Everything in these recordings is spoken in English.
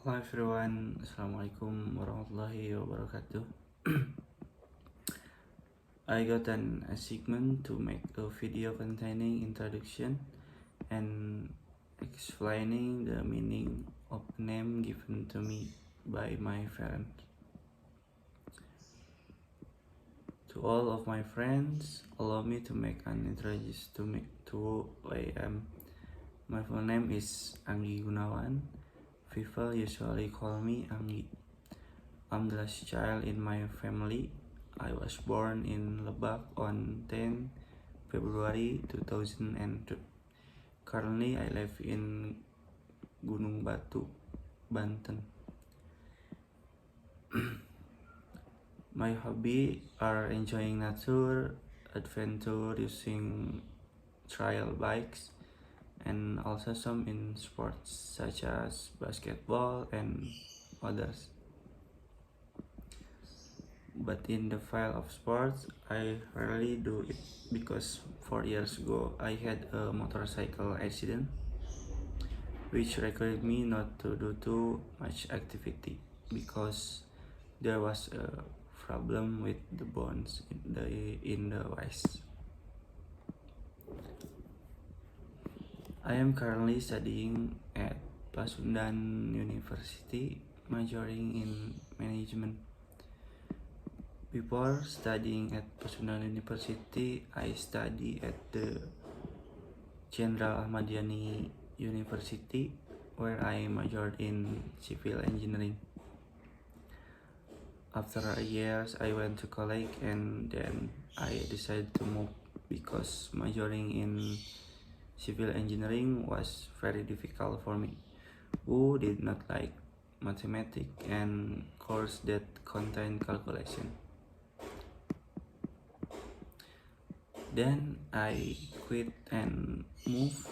Hello everyone, Assalamualaikum warahmatullahi wabarakatuh. I got an assignment to make a video containing introduction and explaining the meaning of a name given to me by my parents. To all of my friends, allow me to make an introduction to who I am. My full name is Anggi Gunawan. People usually call me Anggi. I'm the last child in my family. I was born in Lebak on 10 February 2002. Currently, I live in Gunung Batu, Banten. My hobby are enjoying nature, adventure using trail bikes, and also some in sports such as basketball and others. But in the field of sports, I rarely do it because 4 years ago I had a motorcycle accident which required me not to do too much activity because there was a problem with the bones in the wrist. I am currently studying at Pasundan University, majoring in management. Before studying at Pasundan University, I studied at the Jenderal Ahmadiyani University, where I majored in civil engineering. After years, I went to college and then I decided to move because majoring in civil engineering was very difficult for me, who did not like mathematics and course that contain calculation. Then I quit and moved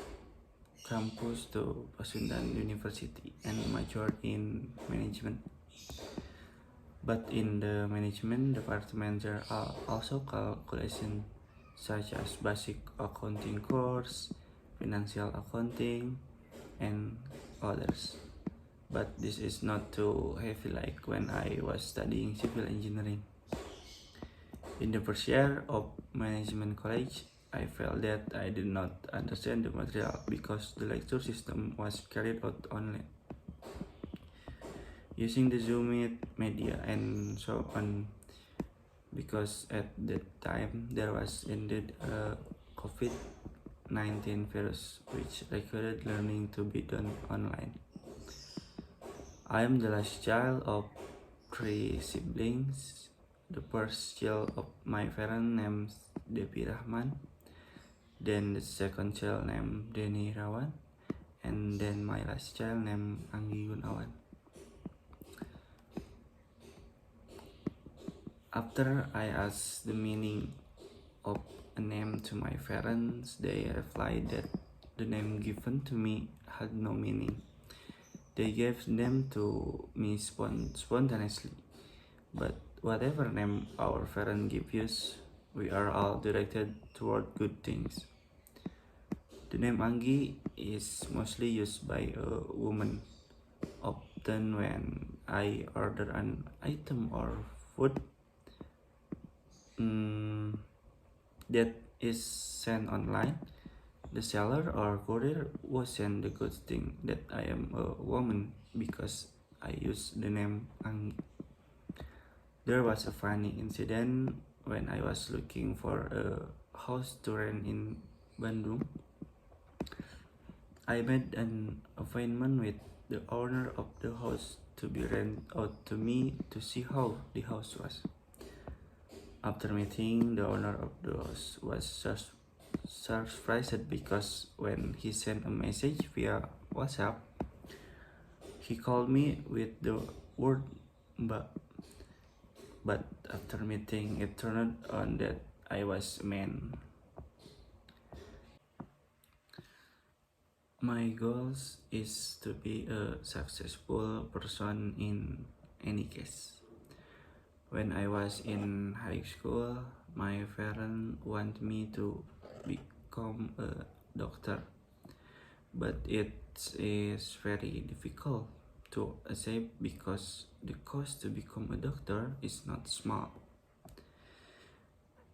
campus to Pasundan University and majored in management. But in the management department there are also calculations such as basic accounting course, financial accounting, and others. But this is not too heavy like when I was studying civil engineering. In the first year of management college, I felt that I did not understand the material because the lecture system was carried out online using the Zoom media and so on, because at that time there was indeed a COVID-19 virus which required learning to be done online. I am the last child of 3 siblings. The first child of my parents named Devi Rahman, then the second child named Deni Rawan, and then my last child named Anggi Gunawan. After I asked the meaning of a name to my parents, they replied that the name given to me had no meaning. They gave them to me spontaneously. But whatever name our parents give us, we are all directed toward good things. The name Anggi is mostly used by a woman, often when I order an item or food that is sent online. The seller or courier will send the good thing that I am a woman because I use the name Anggi. There was a funny incident when I was looking for a house to rent in Bandung. I made an appointment with the owner of the house to be rented out to me to see how the house was. After meeting, the owner of the house was surprised because when he sent a message via WhatsApp, he called me with the word "Mbak." But after meeting, it turned out that I was a man. My goals is to be a successful person in any case. When I was in high school, my parents want me to become a doctor, but it is very difficult to accept because the cost to become a doctor is not small.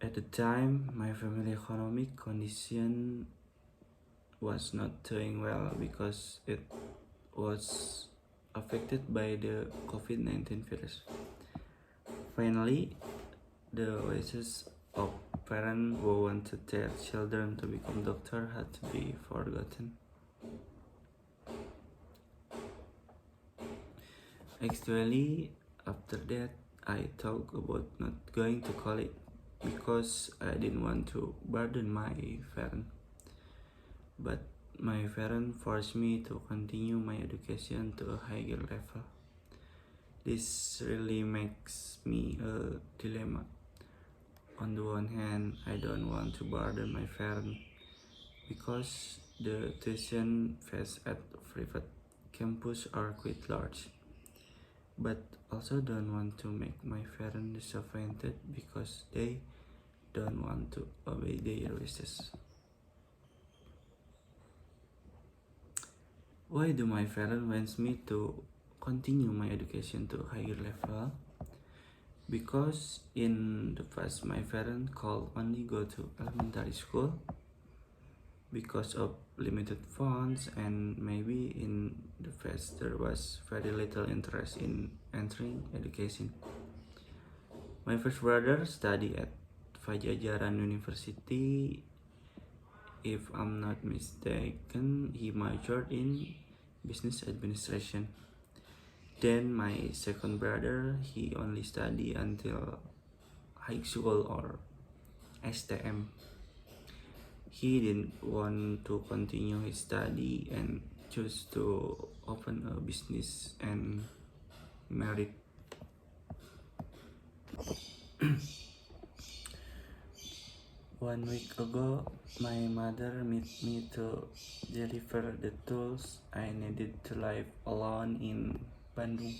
At the time, my family economic condition was not doing well because it was affected by the COVID-19 virus. Finally, the wishes of parents who wanted their children to become doctor had to be forgotten. Actually, after that, I thought about not going to college because I didn't want to burden my parents. But my parents forced me to continue my education to a higher level. This really makes me a dilemma. On the one hand, I don't want to burden my parents because the tuition fees at private campus are quite large. But also don't want to make my parents disappointed because they don't want to obey their wishes. Why do my parents want me to continue my education to a higher level? Because in the past my parents could only go to elementary school because of limited funds, and maybe in the past there was very little interest in entering education. My first brother studied at Pajajaran University. If I'm not mistaken, he majored in business administration. Then my second brother, he only studied until high school or STM. He didn't want to continue his study and chose to open a business and married. One week ago, my mother met me to deliver the tools I needed to live alone in Bandung,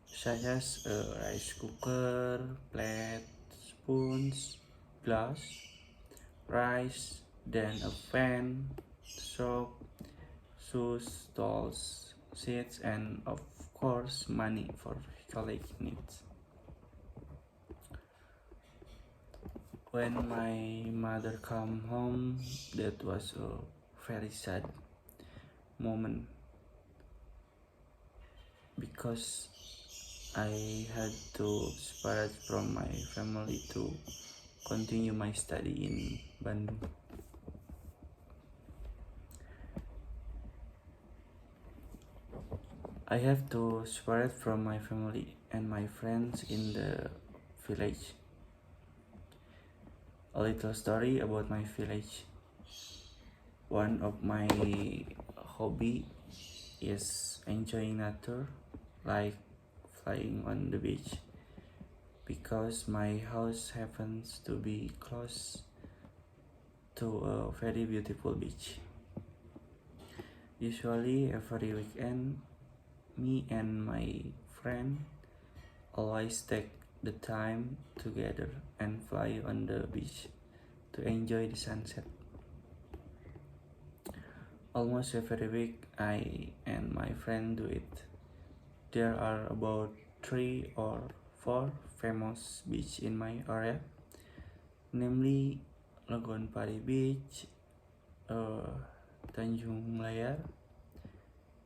such as a rice cooker, plate, spoons, glass, rice, then a fan, soap, shoes, dolls, seats, and of course money for college needs. When my mother come home, that was a very sad moment because I had to separate from my family to continue my study in Bandung. I have to separate from my family and my friends in the village. A little story about my village. One of my hobby is enjoying nature, like flying on the beach, because my house happens to be close to a very beautiful beach. Usually every weekend, me and my friend always take the time together and fly on the beach to enjoy the sunset. Almost every week I and my friend do it. There are about 3 or 4 famous beaches in my area, namely Lagoon Pari Beach, Tanjung Layar,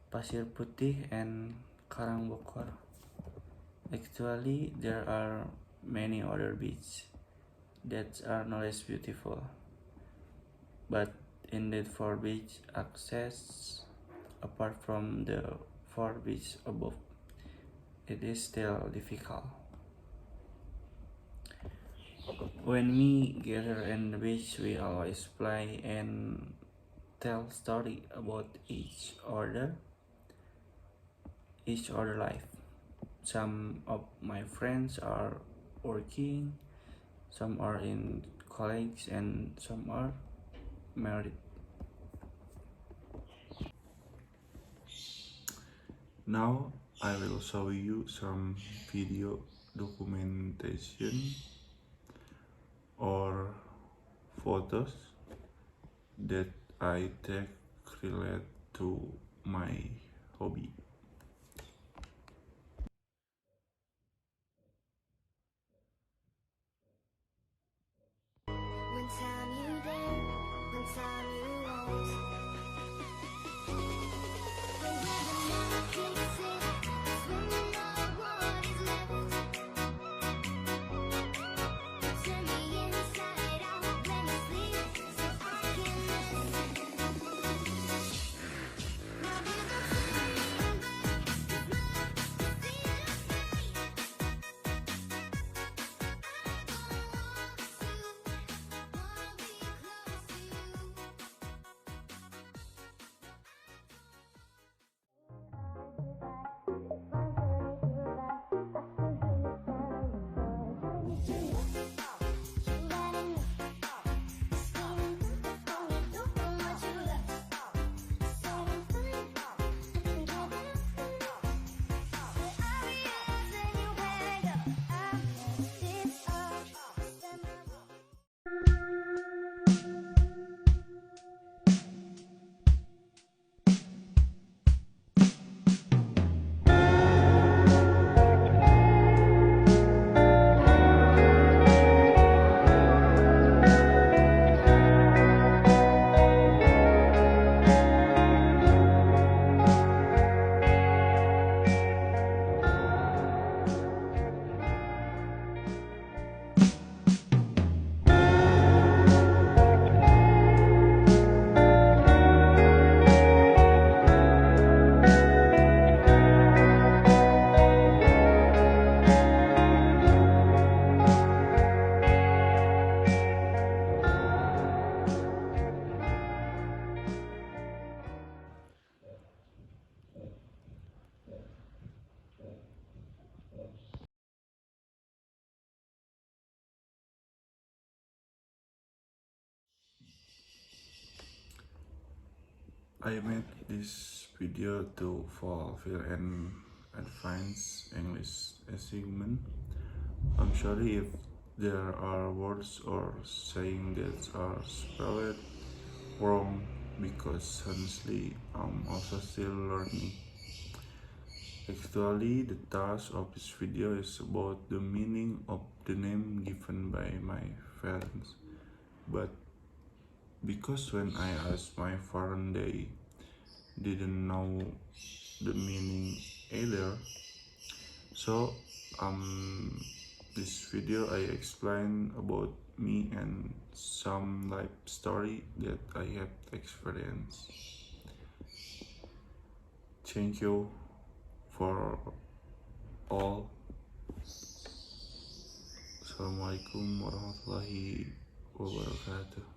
Pasir Putih, and Karangbokor. Actually, there are many other beaches that are not as beautiful, but in that 4 beach access, apart from the 4 beach above, it is still difficult. When we gather in the beach, we always play and tell story about each other life. Some of my friends are working, some are in college, and some are married. Now I will show you some video documentation or photos that I take relate to my hobby. I made this video to fulfill an advanced English assignment. I'm sorry if there are words or saying that are spelled wrong because honestly I'm also still learning. Actually, the task of this video is about the meaning of the name given by my parents. But because when I asked my parents, they didn't know the meaning either. So, this video I explain about me and some life story that I have experienced. Thank you for all. Assalamualaikum warahmatullahi wabarakatuh.